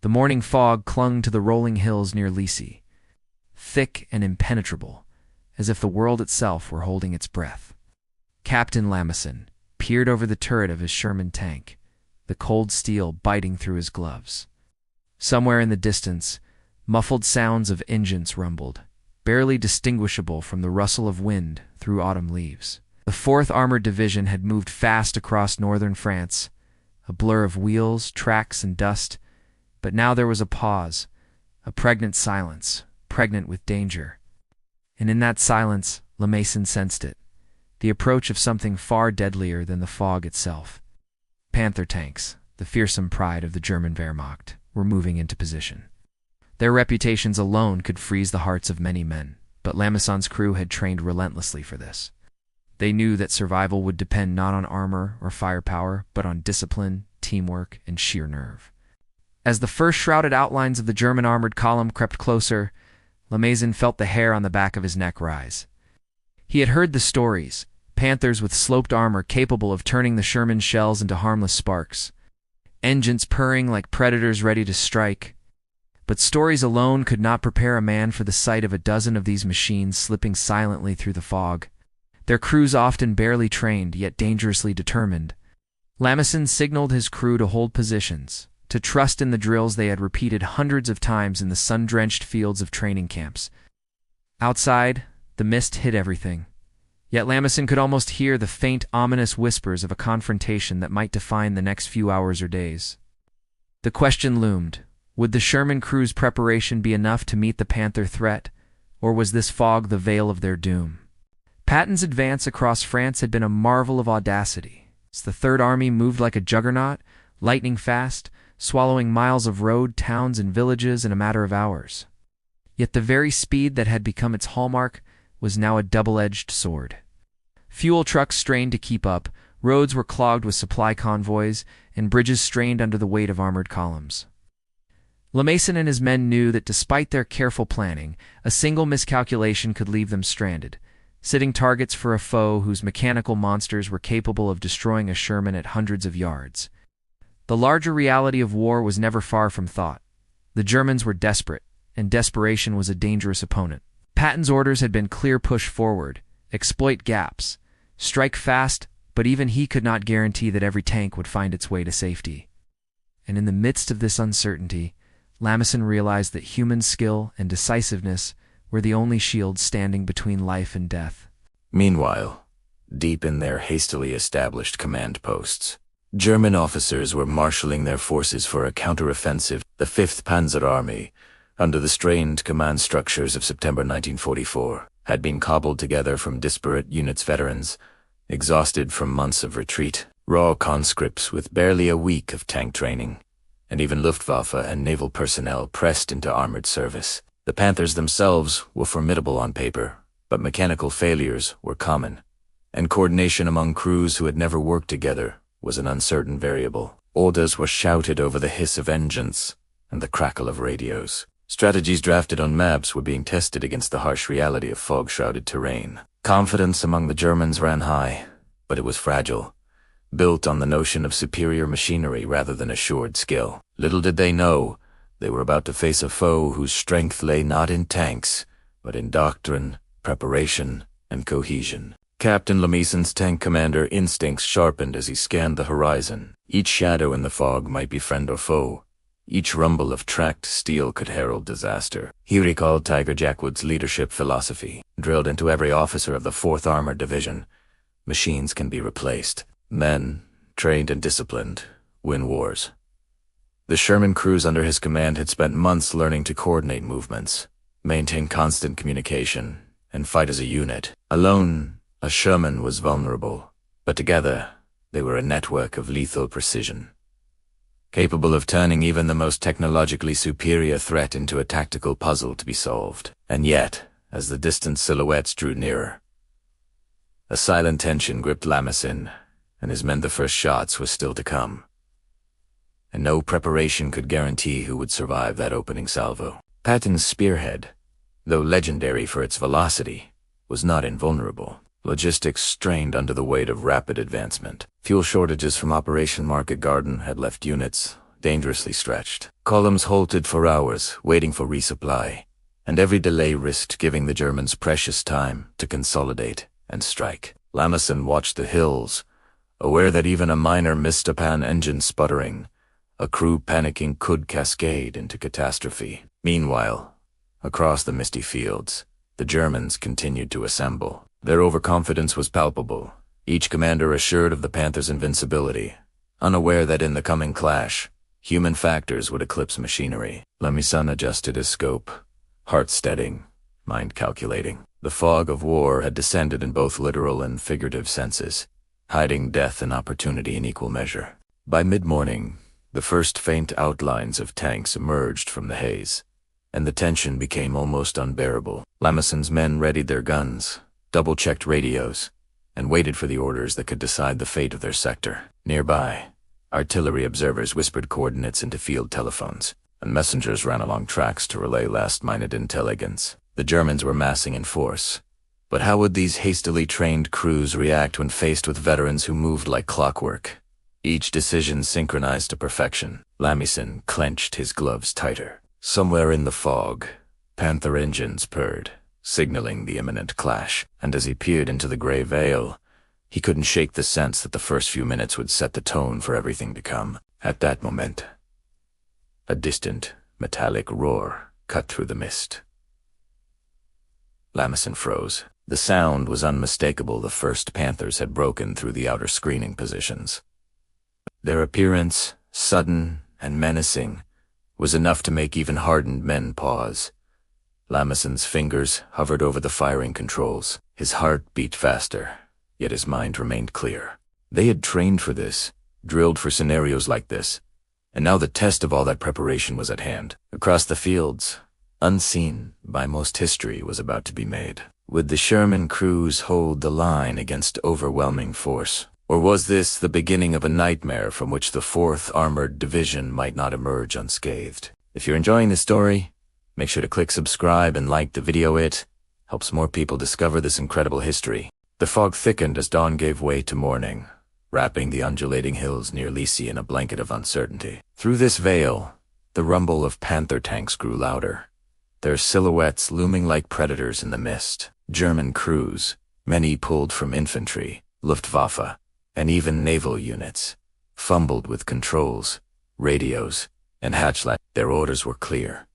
The morning fog clung to the rolling hills near Leisy, thick and impenetrable, as if the world itself were holding its breath. Captain Lamison peered over the turret of his Sherman tank, the cold steel biting through his gloves. Somewhere in the distance, muffled sounds of engines rumbled, barely distinguishable from the rustle of wind through autumn leaves. The 4th Armored Division had moved fast across northern France, a blur of wheels, tracks, and dust, but now there was a pause, a pregnant silence, pregnant with danger. And in that silence, Lamison sensed it, the approach of something far deadlier than the fog itself. Panther tanks, the fearsome pride of the German Wehrmacht, were moving into position. Their reputations alone could freeze the hearts of many men, but Lamison's crew had trained relentlessly for this. They knew that survival would depend not on armor or firepower, but on discipline, teamwork, and sheer nerve. As the first shrouded outlines of the German armored column crept closer, Lamison felt the hair on the back of his neck rise. He had heard the stories, Panthers with sloped armor capable of turning the Sherman shells into harmless sparks, engines purring like predators ready to strike. But stories alone could not prepare a man for the sight of a dozen of these machines slipping silently through the fog, their crews often barely trained, yet dangerously determined. Lamison signaled his crew to hold positions, to trust in the drills they had repeated hundreds of times in the sun-drenched fields of training camps. Outside, the mist hid everything, yet Lamison could almost hear the faint, ominous whispers of a confrontation that might define the next few hours or days. The question loomed: would the Sherman crew's preparation be enough to meet the Panther threat, or was this fog the veil of their doom? Patton's advance across France had been a marvel of audacity. The Third Army moved like a juggernaut, lightning fast, swallowing miles of road, towns, and villages in a matter of hours. Yet the very speed that had become its hallmark was now a double-edged sword. Fuel trucks strained to keep up, roads were clogged with supply convoys, and bridges strained under the weight of armored columns. Lamison and his men knew that despite their careful planning, a single miscalculation could leave them stranded, sitting targets for a foe whose mechanical monsters were capable of destroying a Sherman at hundreds of yards. The larger reality of war was never far from thought. The Germans were desperate, and desperation was a dangerous opponent. Patton's orders had been clear: push forward, exploit gaps, strike fast, but even he could not guarantee that every tank would find its way to safety. And in the midst of this uncertainty, Lamison realized that human skill and decisiveness were the only shields standing between life and death. Meanwhile, deep in their hastily established command posts, German officers were marshalling their forces for a counteroffensive. The 5th Panzer Army, under the strained command structures of September 1944, had been cobbled together from disparate units, veterans, exhausted from months of retreat, raw conscripts with barely a week of tank training, and even Luftwaffe and naval personnel pressed into armored service. The Panthers themselves were formidable on paper, but mechanical failures were common, and coordination among crews who had never worked together was an uncertain variable. Orders were shouted over the hiss of engines and the crackle of radios. Strategies drafted on maps were being tested against the harsh reality of fog-shrouded terrain. Confidence among the Germans ran high, but it was fragile, built on the notion of superior machinery rather than assured skill. Little did they know they were about to face a foe whose strength lay not in tanks, but in doctrine, preparation, and cohesion. Captain Lamison's tank commander instincts sharpened as he scanned the horizon. Each shadow in the fog might be friend or foe. Each rumble of tracked steel could herald disaster. He recalled Tiger Jackwood's leadership philosophy, drilled into every officer of the 4th Armored Division. Machines can be replaced. Men, trained and disciplined, win wars. The Sherman crews under his command had spent months learning to coordinate movements, maintain constant communication, and fight as a unit. Alone, a Sherman was vulnerable, but together, they were a network of lethal precision, capable of turning even the most technologically superior threat into a tactical puzzle to be solved. And yet, as the distant silhouettes drew nearer, a silent tension gripped Lamison and his men. The first shots were still to come, and no preparation could guarantee who would survive that opening salvo. Patton's spearhead, though legendary for its velocity, was not invulnerable. Logistics strained under the weight of rapid advancement. Fuel shortages from Operation Market Garden had left units dangerously stretched. Columns halted for hours, waiting for resupply, and every delay risked giving the Germans precious time to consolidate and strike. Lamison watched the hills, aware that even a minor Mistapan engine sputtering, a crew panicking could cascade into catastrophe. Meanwhile, across the misty fields, the Germans continued to assemble. Their overconfidence was palpable, each commander assured of the Panther's invincibility, unaware that in the coming clash, human factors would eclipse machinery. Lamison adjusted his scope, heart steadying, mind calculating. The fog of war had descended in both literal and figurative senses, hiding death and opportunity in equal measure. By mid-morning, the first faint outlines of tanks emerged from the haze, and the tension became almost unbearable. Lamison's men readied their guns, double-checked radios, and waited for the orders that could decide the fate of their sector. Nearby, artillery observers whispered coordinates into field telephones, and messengers ran along tracks to relay last-minute intelligence. The Germans were massing in force, but how would these hastily trained crews react when faced with veterans who moved like clockwork, each decision synchronized to perfection? Lamison clenched his gloves tighter. Somewhere in the fog, Panther engines purred, signaling the imminent clash, and as he peered into the gray veil, he couldn't shake the sense that the first few minutes would set the tone for everything to come. At that moment, a distant, metallic roar cut through the mist. Lamison froze. The sound was unmistakable. The first Panthers had broken through the outer screening positions. Their appearance, sudden and menacing, was enough to make even hardened men pause. Lamison's fingers hovered over the firing controls. His heart beat faster, yet his mind remained clear. They had trained for this, drilled for scenarios like this, and now the test of all that preparation was at hand. Across the fields, unseen by most history, was about to be made. Would the Sherman crews hold the line against overwhelming force? Or was this the beginning of a nightmare from which the 4th Armored Division might not emerge unscathed? If you're enjoying this story, make sure to click subscribe and like the video. It helps more people discover this incredible history. The fog thickened as dawn gave way to morning, wrapping the undulating hills near Leisy in a blanket of uncertainty. Through this veil, the rumble of Panther tanks grew louder, their silhouettes looming like predators in the mist. German crews, many pulled from infantry, Luftwaffe, and even naval units, fumbled with controls, radios, and hatchlights. Their orders were clear.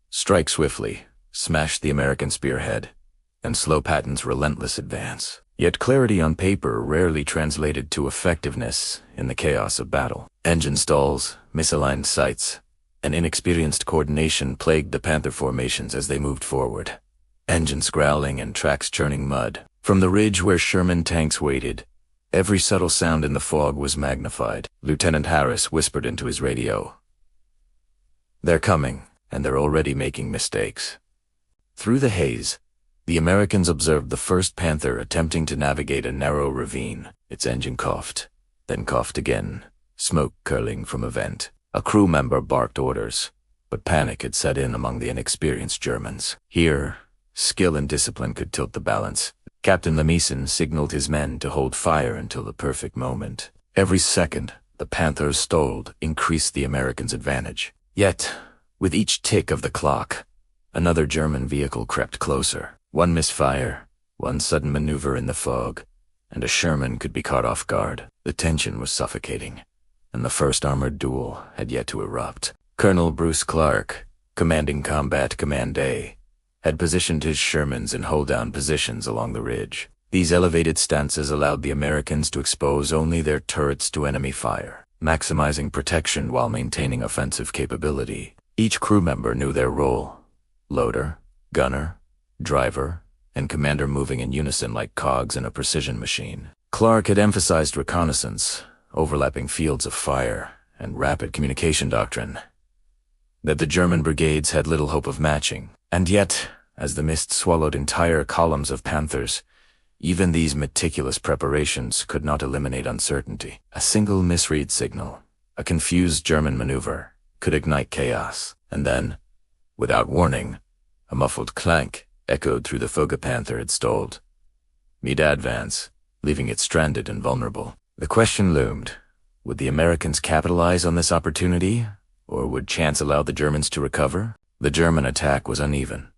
Strike swiftly, smash the American spearhead, and slow Patton's relentless advance. Yet clarity on paper rarely translated to effectiveness in the chaos of battle. Engine stalls, misaligned sights, and inexperienced coordination plagued the Panther formations as they moved forward. Engines growling and tracks churning mud. From the ridge where Sherman tanks waited, every subtle sound in the fog was magnified. Lieutenant Harris whispered into his radio, "They're coming, and they're already making mistakes." Through the haze, the Americans observed the first Panther attempting to navigate a narrow ravine. Its engine coughed, then coughed again, smoke curling from a vent. A crew member barked orders, but panic had set in among the inexperienced Germans. Here, skill and discipline could tilt the balance. Captain Lamison signaled his men to hold fire until the perfect moment. Every second, the Panthers stalled, increased the Americans' advantage. Yet, with each tick of the clock, another German vehicle crept closer. One misfire, one sudden maneuver in the fog, and a Sherman could be caught off guard. The tension was suffocating, and the first armored duel had yet to erupt. Colonel Bruce Clark, commanding Combat Command A, had positioned his Shermans in hold-down positions along the ridge. These elevated stances allowed the Americans to expose only their turrets to enemy fire, maximizing protection while maintaining offensive capability. Each crew member knew their role: loader, gunner, driver, and commander, moving in unison like cogs in a precision machine. Clark had emphasized reconnaissance, overlapping fields of fire, and rapid communication doctrine that the German brigades had little hope of matching. And yet, as the mist swallowed entire columns of Panthers, even these meticulous preparations could not eliminate uncertainty. A single misread signal, a confused German maneuver, could ignite chaos. And then, without warning, a muffled clank echoed through the fog. A Panther had stalled mid-advance, leaving it stranded and vulnerable. The question loomed: Would the Americans capitalize on this opportunity, or would chance allow the Germans to recover? The German attack was uneven,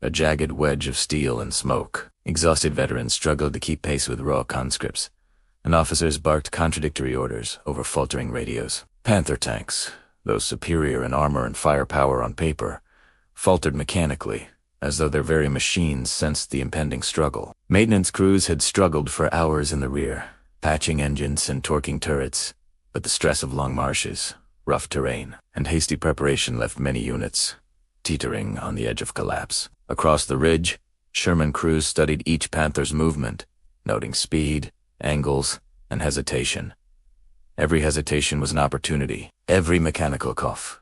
a jagged wedge of steel and smoke. Exhausted veterans struggled to keep pace with raw conscripts, and officers barked contradictory orders over faltering radios. Panther tanks, though superior in armor and firepower on paper, faltered mechanically, as though their very machines sensed the impending struggle. Maintenance crews had struggled for hours in the rear, patching engines and torquing turrets, but the stress of long marches, rough terrain, and hasty preparation left many units teetering on the edge of collapse. Across the ridge, Sherman crews studied each Panther's movement, noting speed, angles, and hesitation. Every hesitation was an opportunity, every mechanical cough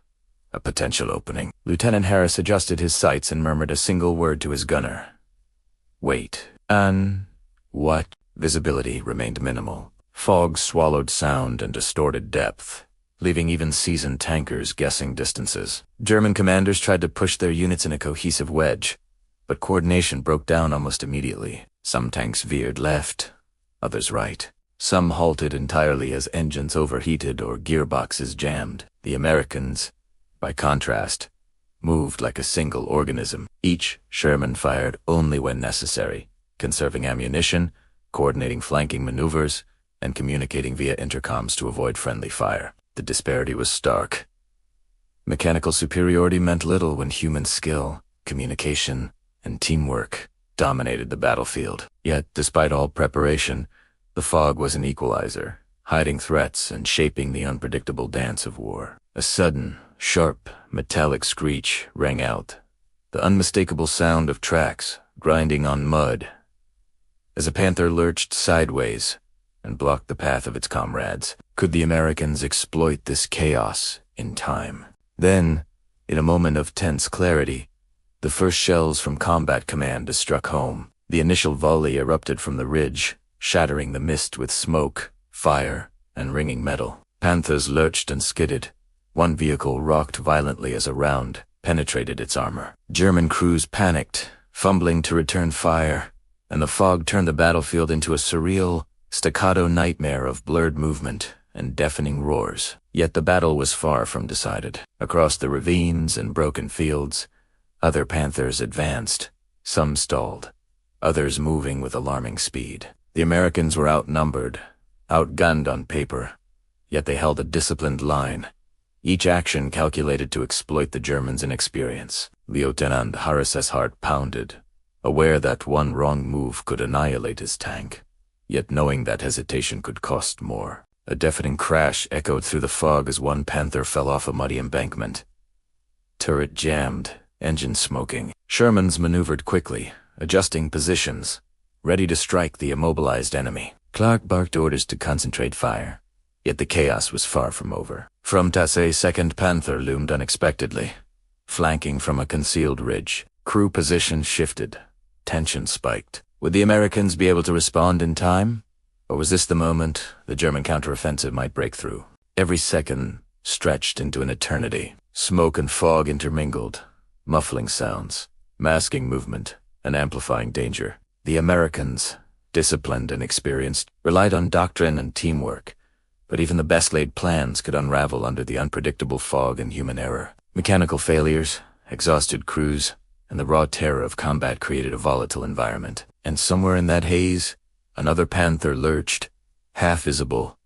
a potential opening. Lieutenant Harris adjusted his sights and murmured a single word to his gunner. Wait. What? Visibility remained minimal. Fog swallowed sound and distorted depth, leaving even seasoned tankers guessing distances. German commanders tried to push their units in a cohesive wedge, but coordination broke down almost immediately. Some tanks veered left, others right. Some halted entirely as engines overheated or gearboxes jammed. The Americans, by contrast, moved like a single organism. Each Sherman fired only when necessary, conserving ammunition, coordinating flanking maneuvers, and communicating via intercoms to avoid friendly fire. The disparity was stark. Mechanical superiority meant little when human skill, communication, and teamwork dominated the battlefield. Yet, despite all preparation, the fog was an equalizer, hiding threats and shaping the unpredictable dance of war. A sudden, sharp, metallic screech rang out, the unmistakable sound of tracks grinding on mud, as a Panther lurched sideways and blocked the path of its comrades. Could the Americans exploit this chaos in time? Then, in a moment of tense clarity, the first shells from Combat Command struck home. The initial volley erupted from the ridge, shattering the mist with smoke, fire, and ringing metal. Panthers lurched and skidded. One vehicle rocked violently as a round penetrated its armor. German crews panicked, fumbling to return fire, and the fog turned the battlefield into a surreal, staccato nightmare of blurred movement and deafening roars. Yet the battle was far from decided. Across the ravines and broken fields, other Panthers advanced, some stalled, others moving with alarming speed. The Americans were outnumbered, outgunned on paper, yet they held a disciplined line, each action calculated to exploit the Germans' inexperience. Lieutenant Harris's heart pounded, aware that one wrong move could annihilate his tank, yet knowing that hesitation could cost more. A deafening crash echoed through the fog as one Panther fell off a muddy embankment. Turret jammed, engine smoking. Shermans maneuvered quickly, adjusting positions, ready to strike the immobilized enemy. Clark barked orders to concentrate fire, yet the chaos was far from over. From Tassay's 2nd Panther loomed unexpectedly, flanking from a concealed ridge. Crew positions shifted, tension spiked. Would the Americans be able to respond in time? Or was this the moment the German counteroffensive might break through? Every second stretched into an eternity. Smoke and fog intermingled, muffling sounds, masking movement, and amplifying danger. The Americans, disciplined and experienced, relied on doctrine and teamwork, but even the best-laid plans could unravel under the unpredictable fog and human error. Mechanical failures, exhausted crews, and the raw terror of combat created a volatile environment. And somewhere in that haze, another Panther lurched, half visible.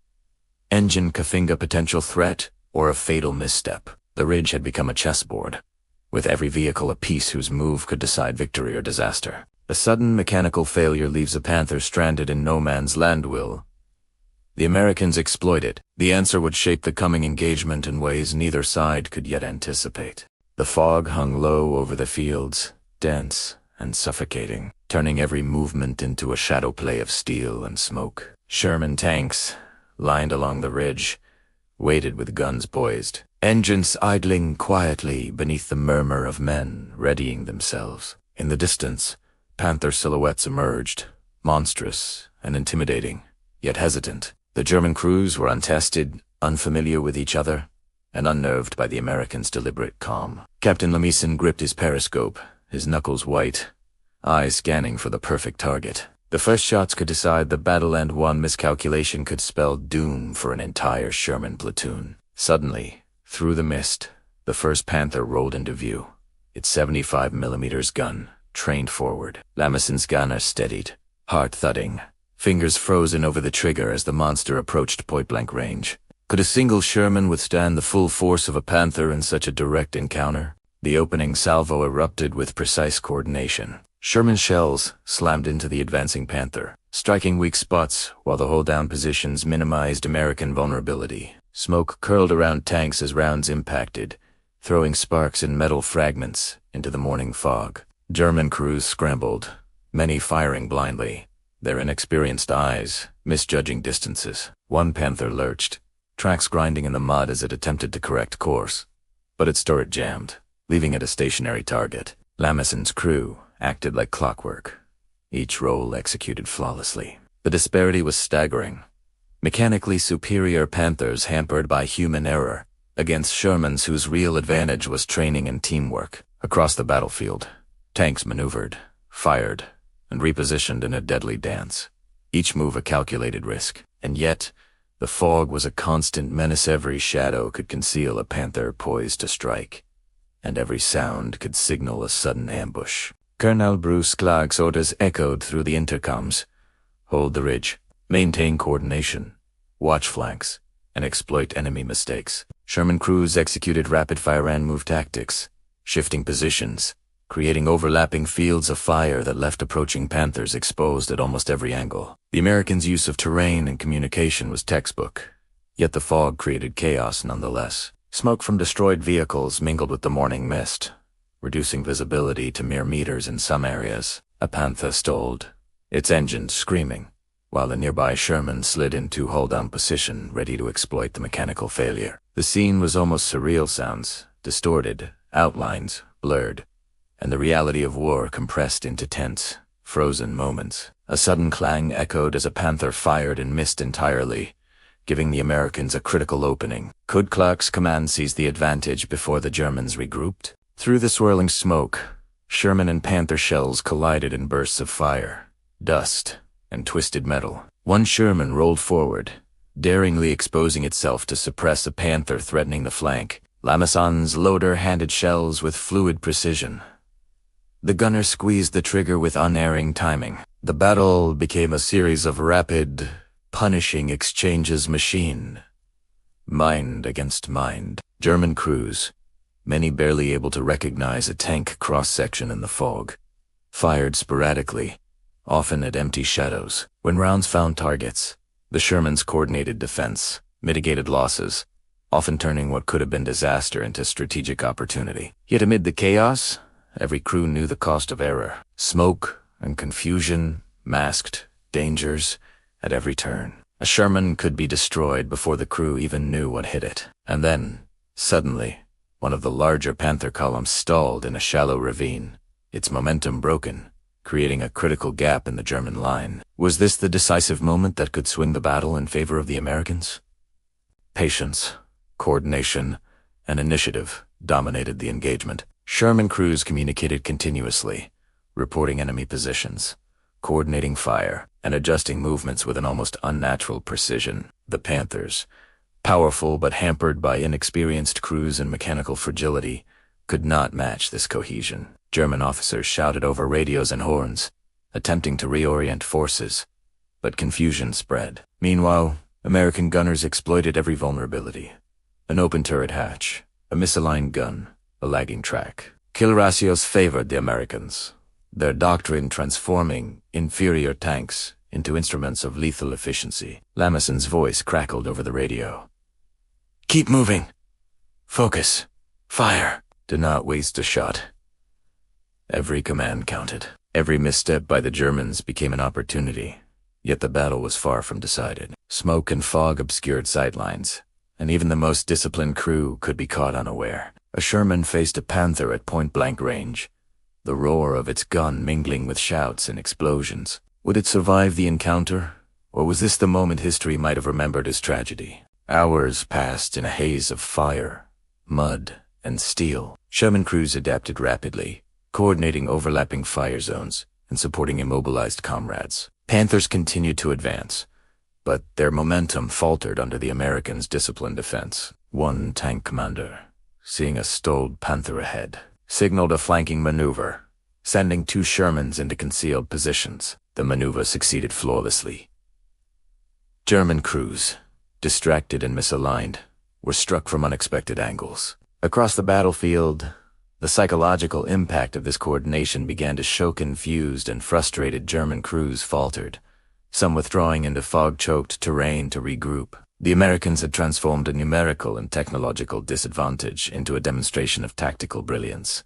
Engine Kafinga potential threat, or a fatal misstep. The ridge had become a chessboard, with every vehicle a piece whose move could decide victory or disaster. A sudden mechanical failure leaves a Panther stranded in no man's land. Will the Americans exploit it? The answer would shape the coming engagement in ways neither side could yet anticipate. The fog hung low over the fields, dense and suffocating, turning every movement into a shadow play of steel and smoke. Sherman tanks, lined along the ridge, waited with guns poised, engines idling quietly beneath the murmur of men readying themselves. In the distance, Panther silhouettes emerged, monstrous and intimidating, yet hesitant. The German crews were untested, unfamiliar with each other, and unnerved by the Americans' deliberate calm. Captain Lemieson gripped his periscope, his knuckles white, eyes scanning for the perfect target. The first shots could decide the battle, and one miscalculation could spell doom for an entire Sherman platoon. Suddenly, through the mist, the first Panther rolled into view, its 75mm gun trained forward. Lameson's gunner steadied, heart thudding, fingers frozen over the trigger as the monster approached point-blank range. Could a single Sherman withstand the full force of a Panther in such a direct encounter? The opening salvo erupted with precise coordination. Sherman shells slammed into the advancing Panther, striking weak spots while the hold-down positions minimized American vulnerability. Smoke curled around tanks as rounds impacted, throwing sparks and metal fragments into the morning fog. German crews scrambled, many firing blindly, their inexperienced eyes misjudging distances. One Panther lurched, tracks grinding in the mud as it attempted to correct course, but its turret jammed, leaving it a stationary target. Lameson's crew acted like clockwork, each roll executed flawlessly. The disparity was staggering. Mechanically superior Panthers hampered by human error against Shermans whose real advantage was training and teamwork. Across the battlefield, tanks maneuvered, fired, and repositioned in a deadly dance, each move a calculated risk. And yet, the fog was a constant menace. Every shadow could conceal a Panther poised to strike, and every sound could signal a sudden ambush. Colonel Bruce Clark's orders echoed through the intercoms. Hold the ridge, maintain coordination, watch flanks, and exploit enemy mistakes. Sherman crews executed rapid-fire and-move tactics, shifting positions, creating overlapping fields of fire that left approaching Panthers exposed at almost every angle. The Americans' use of terrain and communication was textbook, yet the fog created chaos nonetheless. Smoke from destroyed vehicles mingled with the morning mist, reducing visibility to mere meters in some areas. A Panther stalled, its engines screaming, while a nearby Sherman slid into hold-down position, ready to exploit the mechanical failure. The scene was almost surreal. Sounds distorted, outlines blurred, and the reality of war compressed into tense, frozen moments. A sudden clang echoed as a Panther fired and missed entirely, giving the Americans a critical opening. Could Clark's command seize the advantage before the Germans regrouped? Through the swirling smoke, Sherman and Panther shells collided in bursts of fire, dust, and twisted metal. One Sherman rolled forward, daringly exposing itself to suppress a Panther threatening the flank. Lameson's loader handed shells with fluid precision. The gunner squeezed the trigger with unerring timing. The battle became a series of rapid, punishing exchanges, machine, mind against mind. German crews, many barely able to recognize a tank cross-section in the fog, fired sporadically, often at empty shadows. When rounds found targets, the Shermans coordinated defense, mitigated losses, often turning what could have been disaster into strategic opportunity. Yet amid the chaos, every crew knew the cost of error. Smoke and confusion masked dangers at every turn. A Sherman could be destroyed before the crew even knew what hit it. And then, suddenly, one of the larger Panther columns stalled in a shallow ravine, its momentum broken, creating a critical gap in the German line. Was this the decisive moment that could swing the battle in favor of the Americans? Patience, coordination, and initiative dominated the engagement. Sherman crews communicated continuously, reporting enemy positions, coordinating fire, and adjusting movements with an almost unnatural precision. The Panthers, powerful but hampered by inexperienced crews and mechanical fragility, could not match this cohesion. German officers shouted over radios and horns, attempting to reorient forces, but confusion spread. Meanwhile, American gunners exploited every vulnerability. An open turret hatch, a misaligned gun, a lagging track. Kill ratios favored the Americans, their doctrine transforming inferior tanks into instruments of lethal efficiency. Lameson's voice crackled over the radio. "Keep moving. Focus. Fire. Do not waste a shot." Every command counted. Every misstep by the Germans became an opportunity, yet the battle was far from decided. Smoke and fog obscured sightlines, and even the most disciplined crew could be caught unaware. A Sherman faced a Panther at point-blank range, the roar of its gun mingling with shouts and explosions. Would it survive the encounter, or was this the moment history might have remembered as tragedy? Hours passed in a haze of fire, mud, and steel. Sherman crews adapted rapidly, coordinating overlapping fire zones and supporting immobilized comrades. Panthers continued to advance, but their momentum faltered under the Americans' disciplined defense. One tank commander, seeing a stalled Panther ahead, signaled a flanking maneuver, sending 2 Shermans into concealed positions. The maneuver succeeded flawlessly. German crews, distracted and misaligned, were struck from unexpected angles. Across the battlefield, the psychological impact of this coordination began to show confused and frustrated German crews faltered, some withdrawing into fog-choked terrain to regroup. The Americans had transformed a numerical and technological disadvantage into a demonstration of tactical brilliance.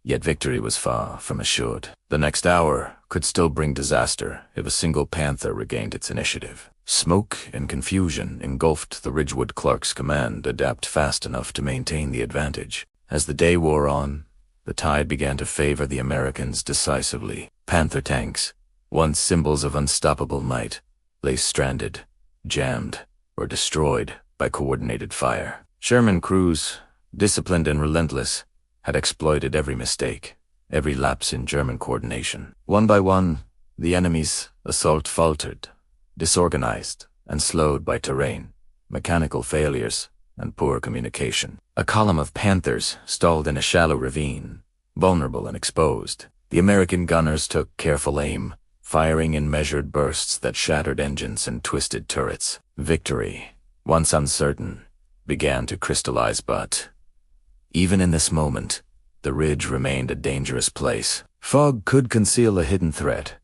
Yet victory was far from assured. The next hour could still bring disaster if a single Panther regained its initiative. Smoke and confusion engulfed the Ridgewood-Clark's command adapt fast enough to maintain the advantage. As the day wore on, the tide began to favor the Americans decisively. Panther tanks, once symbols of unstoppable might, lay stranded, jammed, or destroyed by coordinated fire. Sherman crews, disciplined and relentless, had exploited every mistake, every lapse in German coordination. One by one, the enemy's assault faltered, disorganized and slowed by terrain, mechanical failures, and poor communication. A column of Panthers stalled in a shallow ravine, vulnerable and exposed. The American gunners took careful aim, firing in measured bursts that shattered engines and twisted turrets. Victory, once uncertain, began to crystallize, but even in this moment, the ridge remained a dangerous place. Fog could conceal a hidden threat.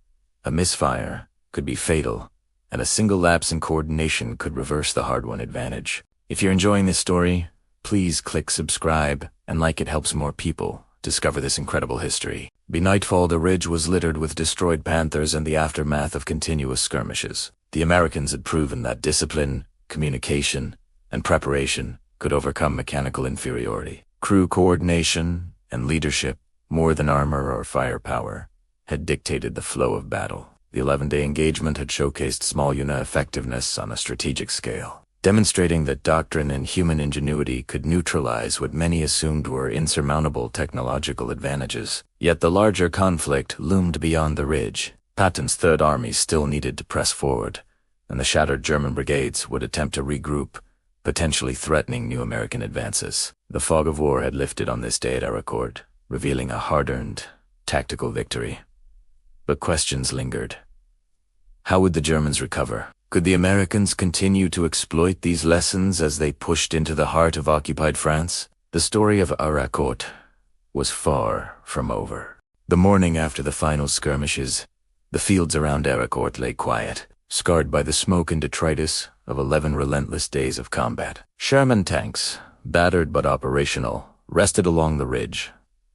A misfire could be fatal, and a single lapse in coordination could reverse the hard-won advantage. If you're enjoying this story, please click subscribe and like. It helps more people discover this incredible history. By nightfall, the ridge was littered with destroyed Panthers and the aftermath of continuous skirmishes. The Americans had proven that discipline, communication, and preparation could overcome mechanical inferiority. Crew coordination and leadership, more than armor or firepower, had dictated the flow of battle. The 11-day engagement had showcased small unit effectiveness on a strategic scale, demonstrating that doctrine and human ingenuity could neutralize what many assumed were insurmountable technological advantages. Yet the larger conflict loomed beyond the ridge. Patton's Third Army still needed to press forward, and the shattered German brigades would attempt to regroup, potentially threatening new American advances. The fog of war had lifted on this day at Aracourt, revealing a hard-earned, tactical victory. But questions lingered. How would the Germans recover? Could the Americans continue to exploit these lessons as they pushed into the heart of occupied France? The story of Aracourt was far from over. The morning after the final skirmishes, the fields around Aracourt lay quiet, scarred by the smoke and detritus of 11 relentless days of combat. Sherman tanks, battered but operational, rested along the ridge,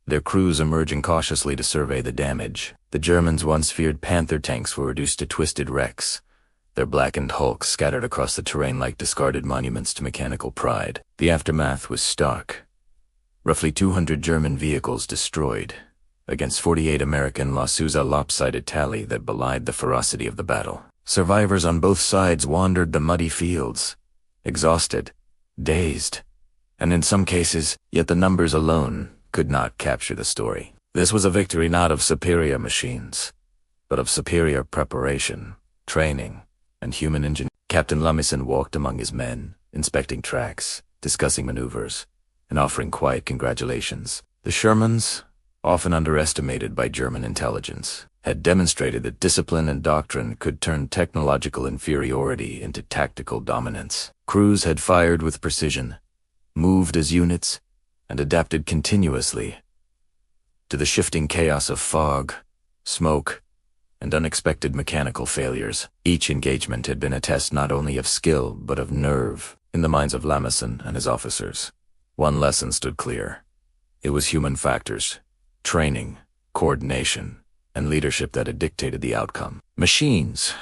their crews emerging cautiously to survey the damage. The Germans' once feared Panther tanks were reduced to twisted wrecks, their blackened hulks scattered across the terrain like discarded monuments to mechanical pride. The aftermath was stark. Roughly 200 German vehicles destroyed, against 48 American losses, a lopsided tally that belied the ferocity of the battle. Survivors on both sides wandered the muddy fields, exhausted, dazed, and in some cases, yet the numbers alone could not capture the story. This was a victory not of superior machines, but of superior preparation, training, and human ingenuity. Captain Lumison walked among his men, inspecting tracks, discussing maneuvers, and offering quiet congratulations. The Shermans, often underestimated by German intelligence, had demonstrated that discipline and doctrine could turn technological inferiority into tactical dominance. Crews had fired with precision, moved as units, and adapted continuously to the shifting chaos of fog, smoke, and unexpected mechanical failures. Each engagement had been a test not only of skill but of nerve in the minds of Lamison and his officers. One lesson stood clear. It was human factors, training, coordination, and leadership that had dictated the outcome. Machines,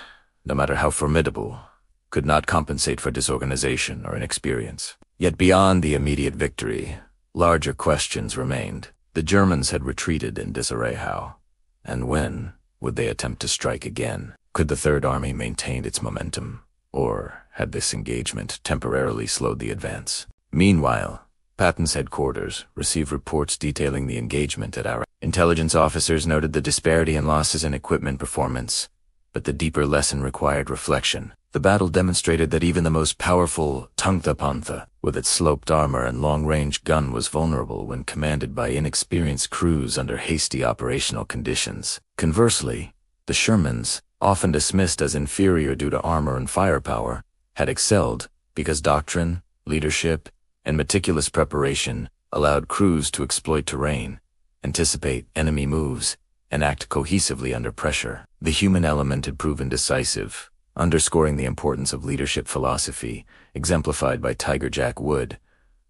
no matter how formidable, could not compensate for disorganization or inexperience. Yet beyond the immediate victory, larger questions remained. The Germans had retreated in disarray. How and when would they attempt to strike again? Could the Third Army maintain its momentum, or had this engagement temporarily slowed the advance? Meanwhile, Patton's headquarters received reports detailing the engagement at Aracourt. Intelligence officers noted the disparity in losses in equipment performance, but the deeper lesson required reflection. The battle demonstrated that even the most powerful German Panther, with its sloped armor and long-range gun, was vulnerable when commanded by inexperienced crews under hasty operational conditions. Conversely, the Shermans, often dismissed as inferior due to armor and firepower, had excelled because doctrine, leadership, and meticulous preparation allowed crews to exploit terrain, anticipate enemy moves, and act cohesively under pressure. The human element had proven decisive, underscoring the importance of leadership philosophy, exemplified by Tiger Jack Wood,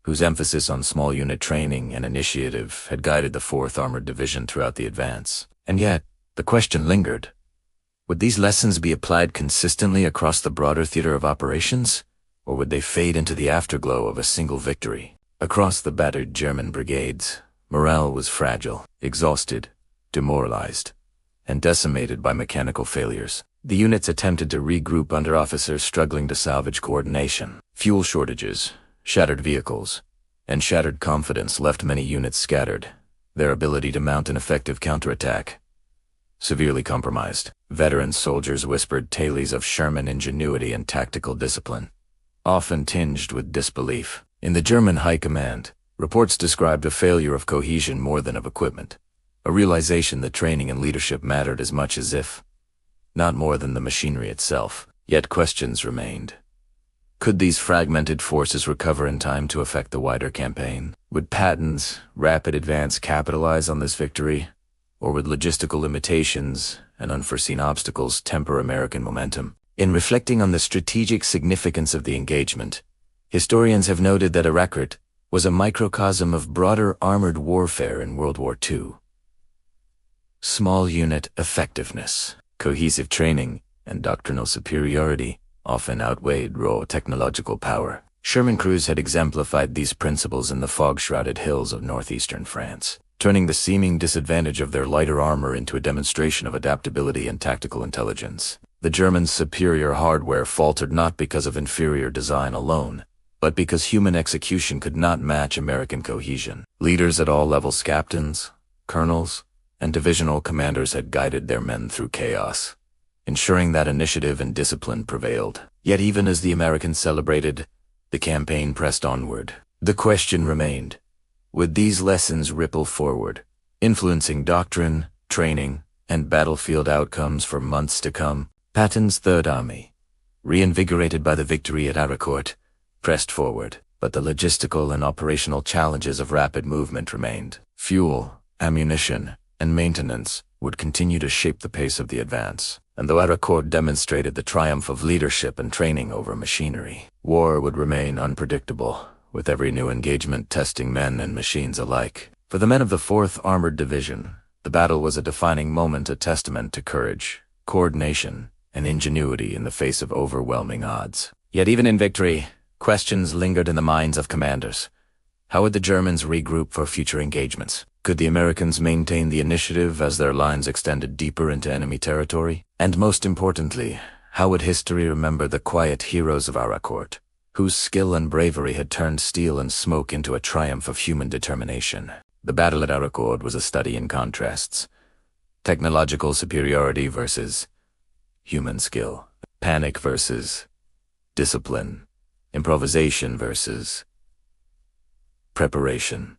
whose emphasis on small unit training and initiative had guided the 4th Armored Division throughout the advance. And yet, the question lingered. Would these lessons be applied consistently across the broader theater of operations, or would they fade into the afterglow of a single victory? Across the battered German brigades, morale was fragile, exhausted, demoralized, and decimated by mechanical failures. The units attempted to regroup under officers struggling to salvage coordination. Fuel shortages, shattered vehicles, and shattered confidence left many units scattered, their ability to mount an effective counterattack severely compromised. Veteran soldiers whispered tales of Sherman ingenuity and tactical discipline, often tinged with disbelief. In the German High Command, reports described a failure of cohesion more than of equipment, a realization that training and leadership mattered as much as if not more than the machinery itself. Yet questions remained. Could these fragmented forces recover in time to affect the wider campaign? Would Patton's rapid advance capitalize on this victory, or would logistical limitations and unforeseen obstacles temper American momentum? In reflecting on the strategic significance of the engagement, historians have noted that Aracourt was a microcosm of broader armored warfare in World War II. Small unit effectiveness, cohesive training, and doctrinal superiority often outweighed raw technological power. Sherman crews had exemplified these principles in the fog-shrouded hills of northeastern France, turning the seeming disadvantage of their lighter armor into a demonstration of adaptability and tactical intelligence. The Germans' superior hardware faltered not because of inferior design alone, but because human execution could not match American cohesion. Leaders at all levels, captains, colonels, and divisional commanders had guided their men through chaos, ensuring that initiative and discipline prevailed. Yet even as the Americans celebrated, the campaign pressed onward. The question remained, would these lessons ripple forward, influencing doctrine, training, and battlefield outcomes for months to come? Patton's Third Army, reinvigorated by the victory at Aracourt, pressed forward, but the logistical and operational challenges of rapid movement remained. Fuel, ammunition, and maintenance would continue to shape the pace of the advance. And though Aracourt demonstrated the triumph of leadership and training over machinery, war would remain unpredictable, with every new engagement testing men and machines alike. For the men of the 4th Armored Division, the battle was a defining moment, a testament to courage, coordination, and ingenuity in the face of overwhelming odds. Yet even in victory, questions lingered in the minds of commanders. How would the Germans regroup for future engagements? Could the Americans maintain the initiative as their lines extended deeper into enemy territory? And most importantly, how would history remember the quiet heroes of Aracourt, whose skill and bravery had turned steel and smoke into a triumph of human determination? The battle at Aracourt was a study in contrasts. Technological superiority versus human skill. Panic versus discipline. Improvisation versus preparation.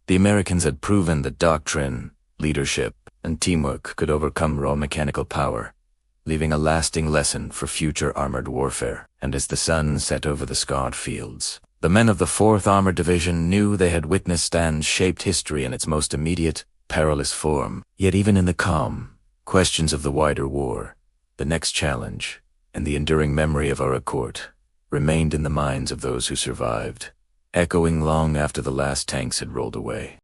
The Americans had proven that doctrine, leadership, and teamwork could overcome raw mechanical power, leaving a lasting lesson for future armored warfare. And as the sun set over the scarred fields, the men of the 4th Armored Division knew they had witnessed and shaped history in its most immediate, perilous form. Yet even in the calm, questions of the wider war, the next challenge, and the enduring memory of Aracourt remained in the minds of those who survived, echoing long after the last tanks had rolled away.